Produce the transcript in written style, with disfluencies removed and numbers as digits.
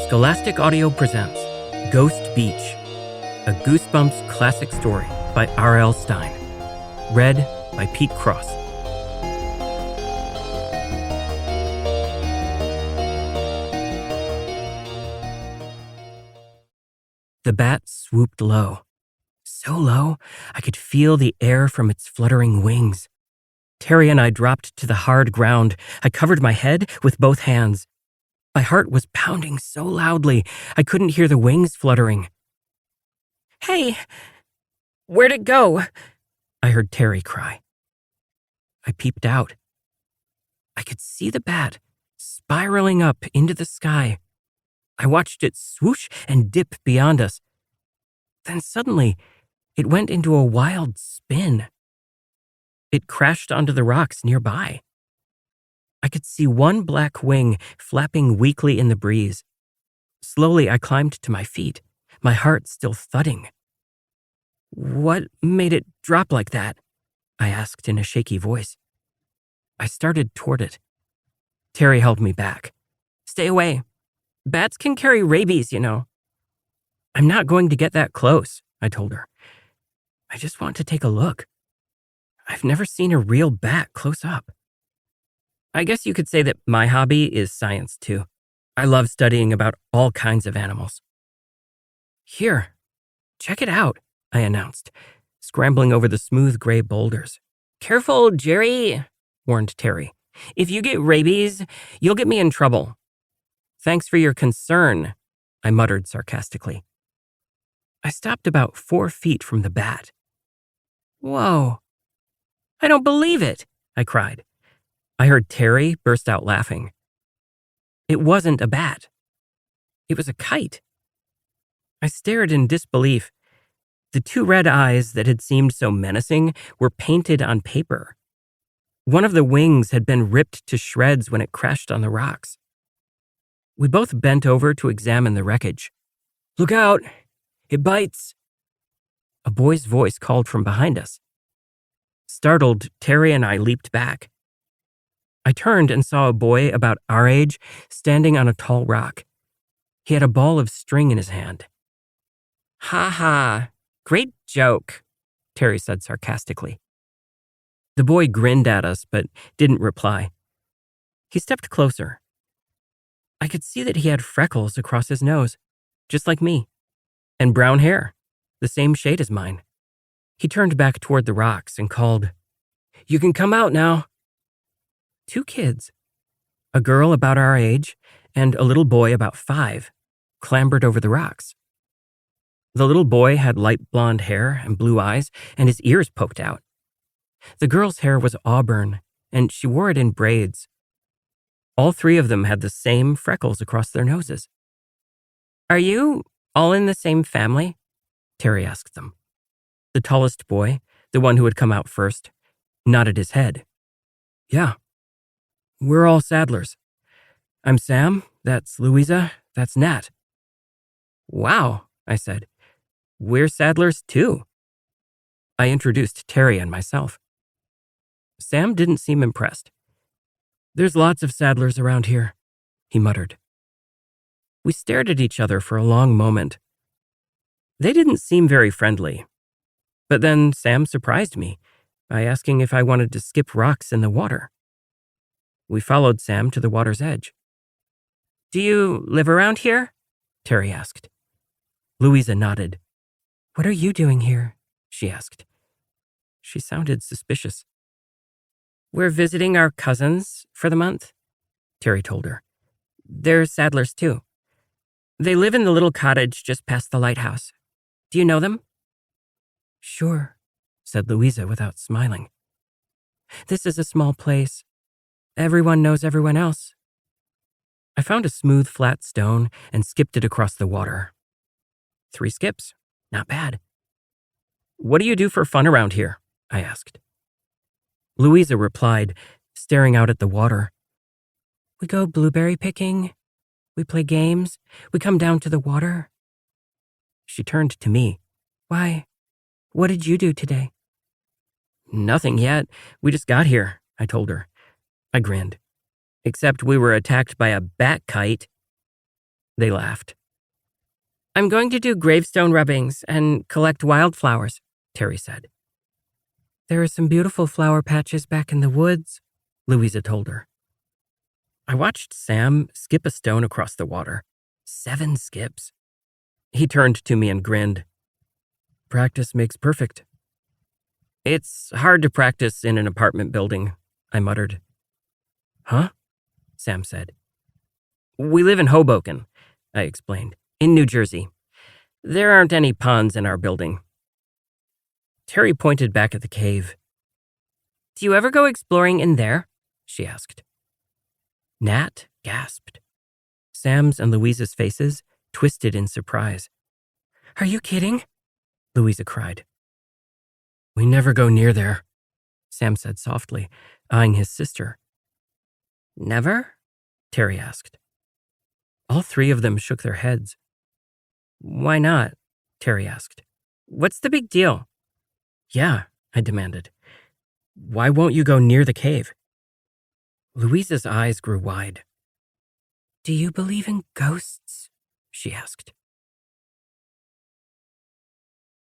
Scholastic Audio presents Ghost Beach, a Goosebumps classic story by R.L. Stine. Read by Pete Cross. The bat swooped low. So low, I could feel the air from its fluttering wings. Terry and I dropped to the hard ground. I covered my head with both hands. My heart was pounding so loudly, I couldn't hear the wings fluttering. "Hey, where'd it go?" I heard Terry cry. I peeped out. I could see the bat spiraling up into the sky. I watched it swoosh and dip beyond us. Then suddenly, it went into a wild spin. It crashed onto the rocks nearby. I could see one black wing flapping weakly in the breeze. Slowly, I climbed to my feet, my heart still thudding. "What made it drop like that?" I asked in a shaky voice. I started toward it. Terry held me back. "Stay away. Bats can carry rabies, you know." "I'm not going to get that close," I told her. "I just want to take a look. I've never seen a real bat close up." I guess you could say that my hobby is science too. I love studying about all kinds of animals. "Here, check it out," I announced, scrambling over the smooth gray boulders. "Careful, Jerry," warned Terry. "If you get rabies, you'll get me in trouble." "Thanks for your concern," I muttered sarcastically. I stopped about 4 feet from the bat. "Whoa, I don't believe it," I cried. I heard Terry burst out laughing. It wasn't a bat. It was a kite. I stared in disbelief. The 2 red eyes that had seemed so menacing were painted on paper. One of the wings had been ripped to shreds when it crashed on the rocks. We both bent over to examine the wreckage. "Look out! It bites!" A boy's voice called from behind us. Startled, Terry and I leaped back. I turned and saw a boy about our age standing on a tall rock. He had a ball of string in his hand. "Ha ha, great joke," Terry said sarcastically. The boy grinned at us but didn't reply. He stepped closer. I could see that he had freckles across his nose, just like me, and brown hair, the same shade as mine. He turned back toward the rocks and called, "You can come out now." 2 kids, a girl about our age and a little boy about 5, clambered over the rocks. The little boy had light blonde hair and blue eyes, and his ears poked out. The girl's hair was auburn, and she wore it in braids. All 3 of them had the same freckles across their noses. "Are you all in the same family?" Terry asked them. The tallest boy, the one who had come out first, nodded his head. "Yeah. We're all Sadlers. I'm Sam, that's Louisa, that's Nat." "Wow," I said. "We're Sadlers too." I introduced Terry and myself. Sam didn't seem impressed. "There's lots of Sadlers around here," he muttered. We stared at each other for a long moment. They didn't seem very friendly. But then Sam surprised me by asking if I wanted to skip rocks in the water. We followed Sam to the water's edge. "Do you live around here?" Terry asked. Louisa nodded. "What are you doing here?" she asked. She sounded suspicious. "We're visiting our cousins for the month," Terry told her. "They're Sadlers too. They live in the little cottage just past the lighthouse. Do you know them?" "Sure," said Louisa without smiling. "This is a small place. Everyone knows everyone else." I found a smooth, flat stone and skipped it across the water. 3 skips. Not bad. "What do you do for fun around here?" I asked. Louisa replied, staring out at the water. "We go blueberry picking. We play games. We come down to the water." She turned to me. "Why, what did you do today?" "Nothing yet. We just got here," I told her. I grinned. "Except we were attacked by a bat kite." They laughed. I'm going to do gravestone rubbings and collect wildflowers, Terry said. There are some beautiful flower patches back in the woods, Louisa told her. I watched Sam skip a stone across the water. 7 skips. He turned to me and grinned. Practice makes perfect. It's hard to practice in an apartment building, I muttered. Huh? Sam said. We live in Hoboken, I explained, in New Jersey. There aren't any ponds in our building. Terry pointed back at the cave. Do you ever go exploring in there? She asked. Nat gasped. Sam's and Louisa's faces twisted in surprise. Are you kidding? Louisa cried. We never go near there, Sam said softly, eyeing his sister. Never? Terry asked. All 3 of them shook their heads. Why not? Terry asked. What's the big deal? Yeah, I demanded. Why won't you go near the cave? Louisa's eyes grew wide. Do you believe in ghosts? She asked.